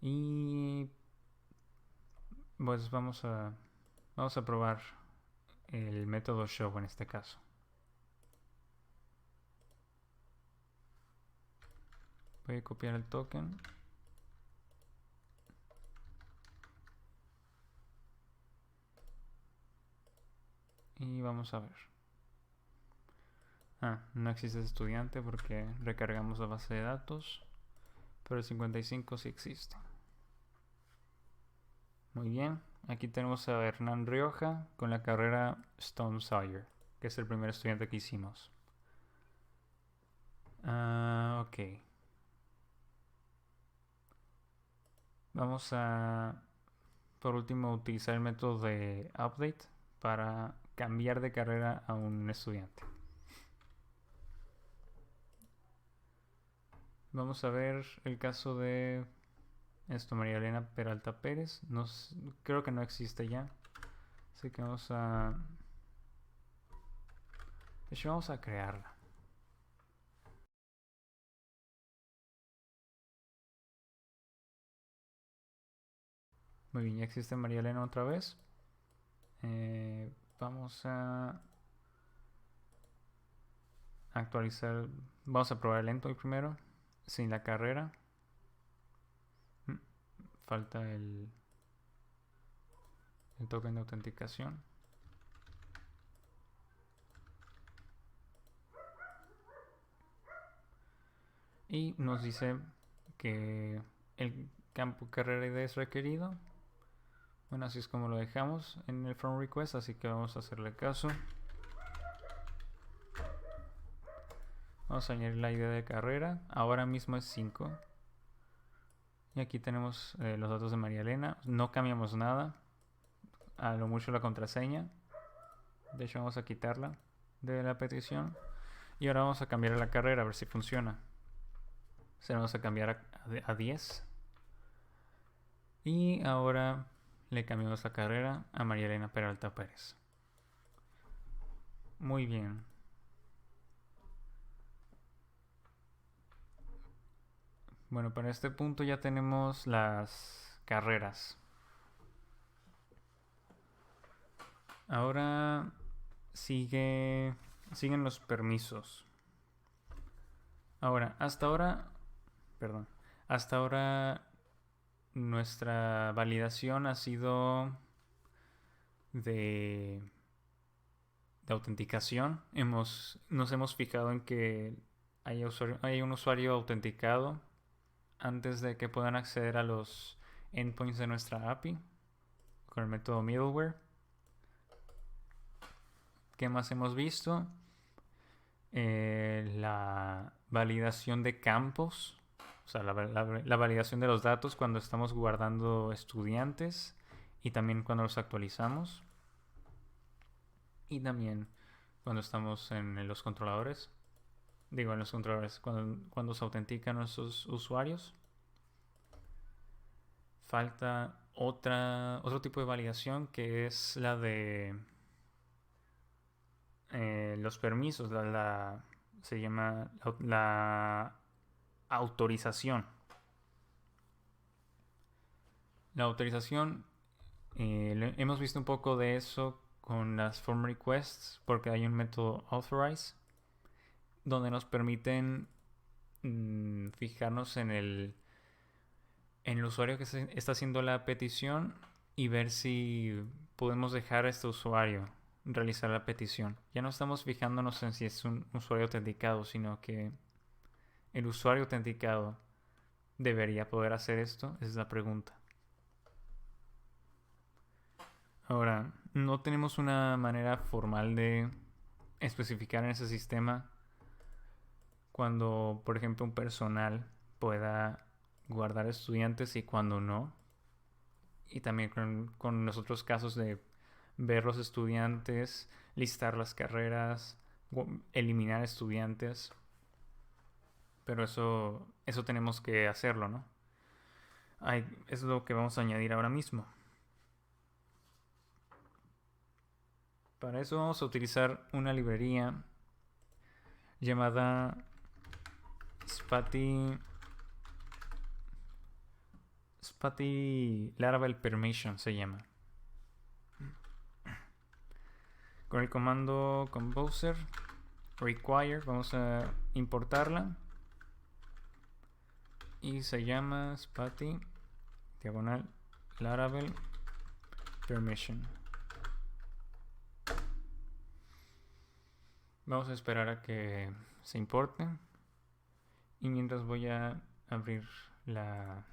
Y pues vamos a probar el método show en este caso. Voy a copiar el token. Y vamos a ver. No existe estudiante porque recargamos la base de datos. Pero el 55 sí existe. Muy bien. Aquí tenemos a Hernán Rioja con la carrera Stone Sawyer, que es el primer estudiante que hicimos. Ok. Vamos a, por último, utilizar el método de update para cambiar de carrera a un estudiante. Vamos a ver el caso de María Elena Peralta Pérez. Creo que no existe ya. Así que vamos a... De hecho, vamos a crearla. Muy bien, ya existe María Elena otra vez. Vamos a actualizar. Vamos a probar el endpoint primero. Sin la carrera. Falta el token de autenticación. Y nos dice que el campo carrera ID es requerido. Bueno, así es como lo dejamos en el from request, así que vamos a hacerle caso. Vamos a añadir la ID de carrera. Ahora mismo es 5. Y aquí tenemos los datos de María Elena. No cambiamos nada. A lo mucho la contraseña. De hecho, vamos a quitarla de la petición. Y ahora vamos a cambiar la carrera a ver si funciona. Se la vamos a cambiar a 10. Y ahora le cambiamos la carrera a María Elena Peralta Pérez. Muy bien. Bueno, para este punto ya tenemos las carreras. Ahora siguen los permisos. Ahora, hasta ahora nuestra validación ha sido de autenticación. Nos hemos fijado en que hay un usuario autenticado antes de que puedan acceder a los endpoints de nuestra API con el método middleware. ¿Qué más hemos visto? La validación de campos, o sea, la validación de los datos cuando estamos guardando estudiantes y también cuando los actualizamos. Y también cuando estamos en los controladores. Digo, en los controladores, cuando se autentican nuestros usuarios. Falta otro tipo de validación que es la de los permisos, se llama la autorización. La autorización, hemos visto un poco de eso con las form requests porque hay un método authorize donde nos permiten fijarnos en el usuario que está haciendo la petición y ver si podemos dejar a este usuario realizar la petición. Ya no estamos fijándonos en si es un usuario autenticado, sino que el usuario autenticado debería poder hacer esto. Esa es la pregunta. Ahora, no tenemos una manera formal de especificar en ese sistema cuando, por ejemplo, un personal pueda guardar estudiantes y cuando no. Y también con los otros casos de ver los estudiantes, listar las carreras, eliminar estudiantes. Pero eso tenemos que hacerlo, ¿no? Es lo que vamos a añadir ahora mismo. Para eso vamos a utilizar una librería Spati Laravel Permission se llama. Con el comando composer require vamos a importarla y se llama Spati diagonal Laravel Permission. Vamos a esperar a que se importe y mientras voy a abrir la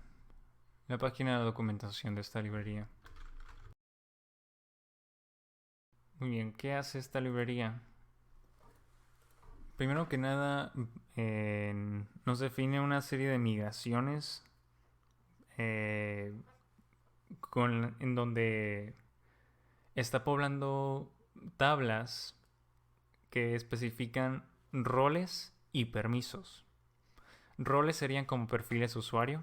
página de documentación de esta librería. Muy bien, ¿qué hace esta librería? Primero que nada, nos define una serie de migraciones en donde está poblando tablas que especifican roles y permisos. Roles serían como perfiles de usuario.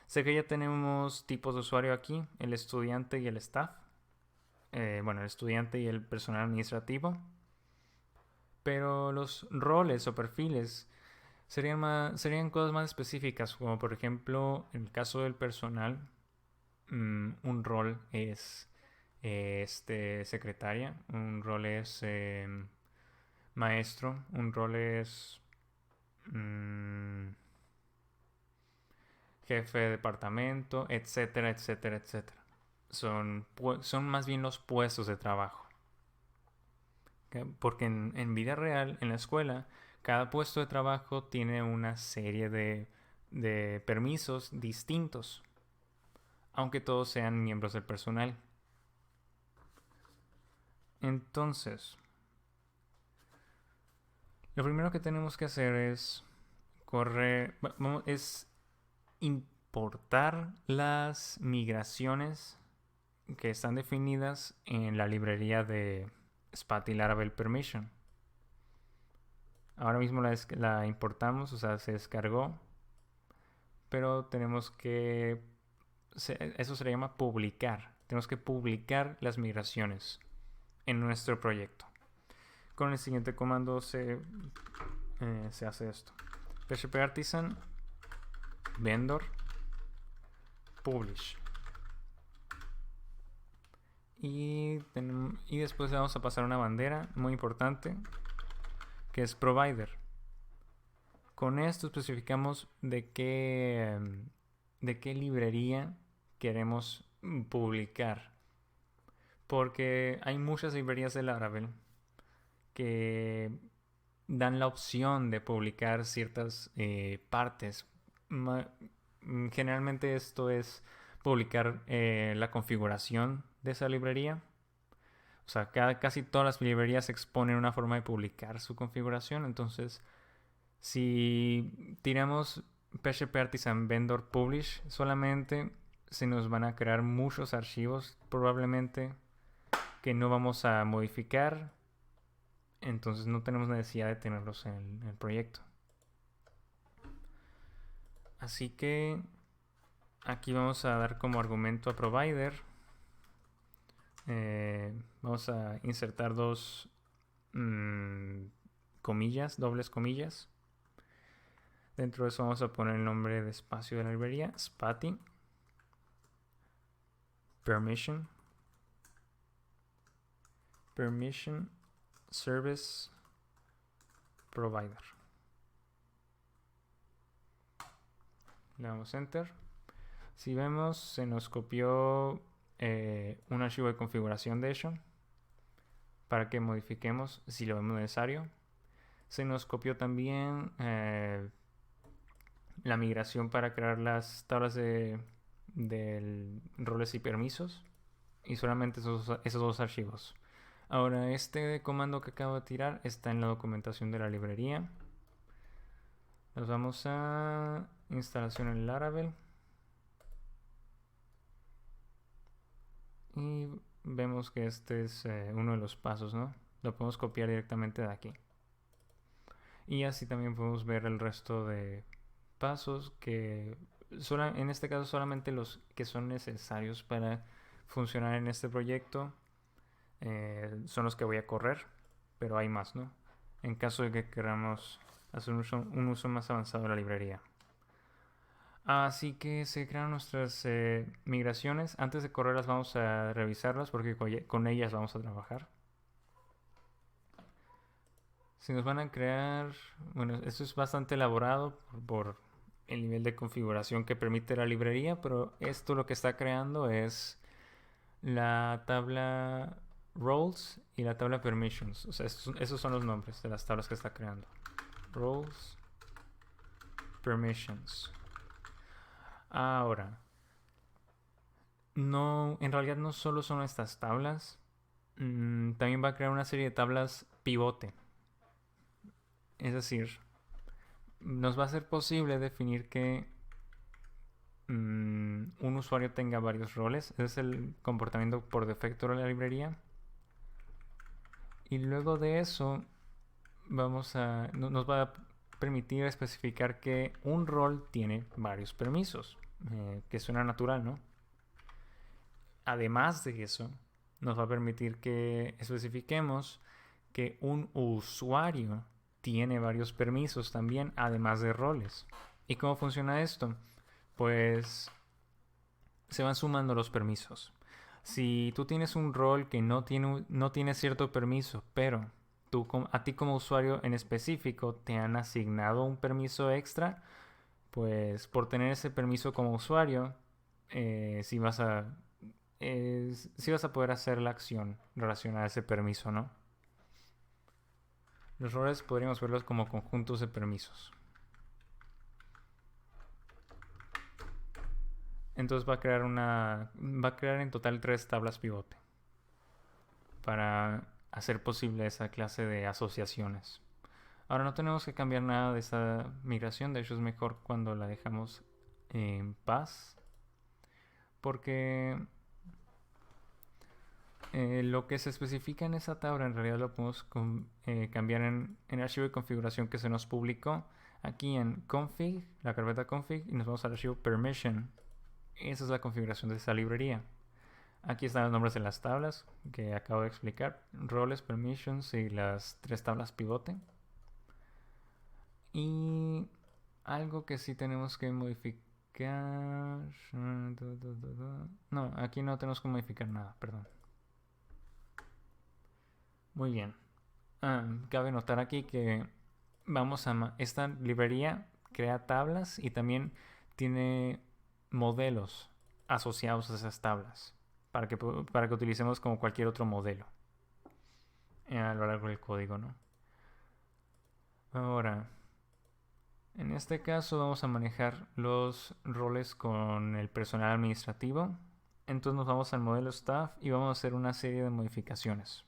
Sé que ya tenemos tipos de usuario aquí, el estudiante y el staff. El estudiante y el personal administrativo. Pero los roles o perfiles serían cosas más específicas, como por ejemplo, en el caso del personal, un rol es secretaria, un rol es maestro, un rol es jefe de departamento, etcétera, etcétera, etcétera. Son más bien los puestos de trabajo. ¿Okay? Porque en vida real, en la escuela, cada puesto de trabajo tiene una serie de permisos distintos, aunque todos sean miembros del personal. Entonces, lo primero que tenemos que hacer es importar las migraciones que están definidas en la librería de Spati Laravel Permission. Ahora mismo la importamos, o sea, se descargó, pero tenemos que, eso se le llama publicar. Tenemos que publicar las migraciones en nuestro proyecto. Con el siguiente comando se hace esto: PHP Artisan vendor publish. Y después le vamos a pasar una bandera muy importante que es provider. Con esto especificamos de qué librería queremos publicar, porque hay muchas librerías de Laravel que dan la opción de publicar ciertas partes. Generalmente esto es publicar la configuración de esa librería. O sea, casi todas las librerías exponen una forma de publicar su configuración. Entonces, si tiramos PHP Artisan Vendor Publish, solamente se nos van a crear muchos archivos probablemente que no vamos a modificar. Entonces no tenemos necesidad de tenerlos en el proyecto. Así que aquí vamos a dar como argumento a provider. Vamos a insertar dos comillas, dobles comillas. Dentro de eso vamos a poner el nombre de espacio de la librería, Spati Permission Service Provider. Le damos Enter. Si vemos, se nos copió un archivo de configuración de hecho para que modifiquemos si lo vemos necesario. Se nos copió también la migración para crear las tablas de roles y permisos, y solamente esos dos archivos. Ahora, este comando que acabo de tirar está en la documentación de la librería. Nos vamos a instalación en Laravel y vemos que este es uno de los pasos, ¿no? Lo podemos copiar directamente de aquí. Y así también podemos ver el resto de pasos que en este caso solamente los que son necesarios para funcionar en este proyecto son los que voy a correr, pero hay más, ¿no? En caso de que queramos hacer un uso más avanzado de la librería. Así que se crean nuestras migraciones. Antes de correrlas vamos a revisarlas porque con ellas vamos a trabajar. Si nos van a crear, bueno, esto es bastante elaborado por el nivel de configuración que permite la librería, pero esto lo que está creando es la tabla roles y la tabla permissions. O sea, esos son los nombres de las tablas que está creando. Roles, permissions. Ahora, no, en realidad no solo son estas tablas, también va a crear una serie de tablas pivote. Es decir, nos va a ser posible definir que un usuario tenga varios roles. Ese es el comportamiento por defecto de la librería. Y luego de eso nos va a permitir especificar que un rol tiene varios permisos, que suena natural, ¿no? Además de eso, nos va a permitir que especifiquemos que un usuario tiene varios permisos también, además de roles. ¿Y cómo funciona esto? Pues se van sumando los permisos. Si tú tienes un rol que no tiene cierto permiso, pero a ti como usuario en específico te han asignado un permiso extra, pues por tener ese permiso como usuario, si vas a si vas a poder hacer la acción relacionada a ese permiso, ¿no? Los roles podríamos verlos como conjuntos de permisos. Entonces va a crear en total 3 tablas pivote para hacer posible esa clase de asociaciones. Ahora no tenemos que cambiar nada de esa migración, de hecho es mejor cuando la dejamos en paz, porque lo que se especifica en esa tabla en realidad lo podemos cambiar en el archivo de configuración que se nos publicó aquí en config, la carpeta config, y nos vamos al archivo permission. Esa es la configuración de esa librería. Aquí están los nombres de las tablas que acabo de explicar, roles, permissions y las 3 tablas pivote. Y algo que sí tenemos que modificar. No, aquí no tenemos que modificar nada, perdón. Muy bien. Cabe notar aquí que esta librería crea tablas y también tiene modelos asociados a esas tablas para que utilicemos como cualquier otro modelo a lo largo del código, ¿no? Ahora, en este caso vamos a manejar los roles con el personal administrativo. Entonces nos vamos al modelo staff y vamos a hacer una serie de modificaciones.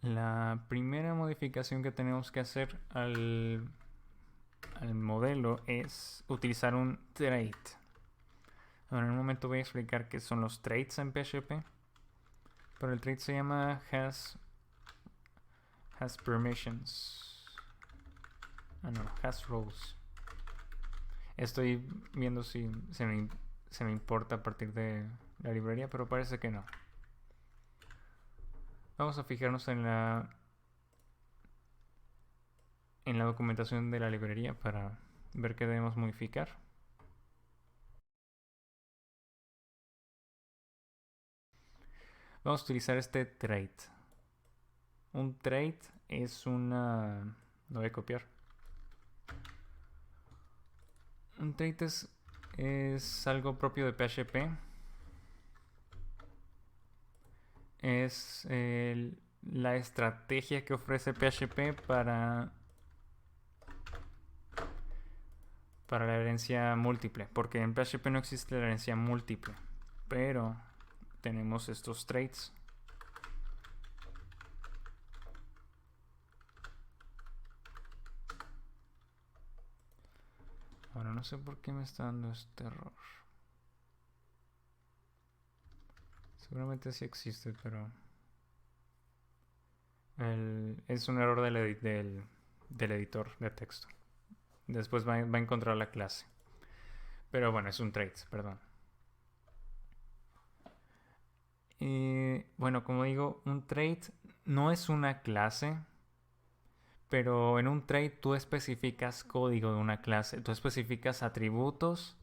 La primera modificación que tenemos que hacer al modelo es utilizar un trait. Ahora en un momento voy a explicar qué son los traits en PHP. Pero el trait se llama has permissions. Has roles. Estoy viendo si se me importa a partir de la librería, pero parece que no. Vamos a fijarnos en la documentación de la librería para ver qué debemos modificar. Vamos a utilizar este trait. Un trait es una... Lo voy a copiar. Un trait es algo propio de PHP. Es la estrategia que ofrece PHP para la herencia múltiple. Porque en PHP no existe la herencia múltiple. Pero tenemos estos traits. Ahora no sé por qué me está dando este error. Seguramente sí existe, pero... es un error del editor de texto. Después va a encontrar la clase. Pero bueno, es un trait, perdón. Bueno, como digo, un trait no es una clase, Pero en un trait tú especificas código de una clase, tú especificas atributos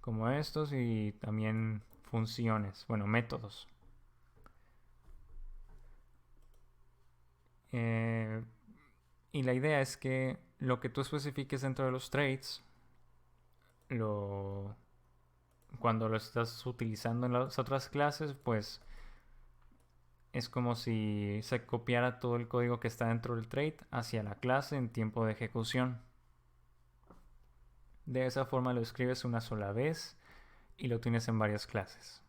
como estos y también funciones, bueno, métodos. Y la idea es que lo que tú especifiques dentro de los traits, cuando lo estás utilizando en las otras clases, pues es como si se copiara todo el código que está dentro del trait hacia la clase en tiempo de ejecución. De esa forma lo escribes una sola vez y lo tienes en varias clases.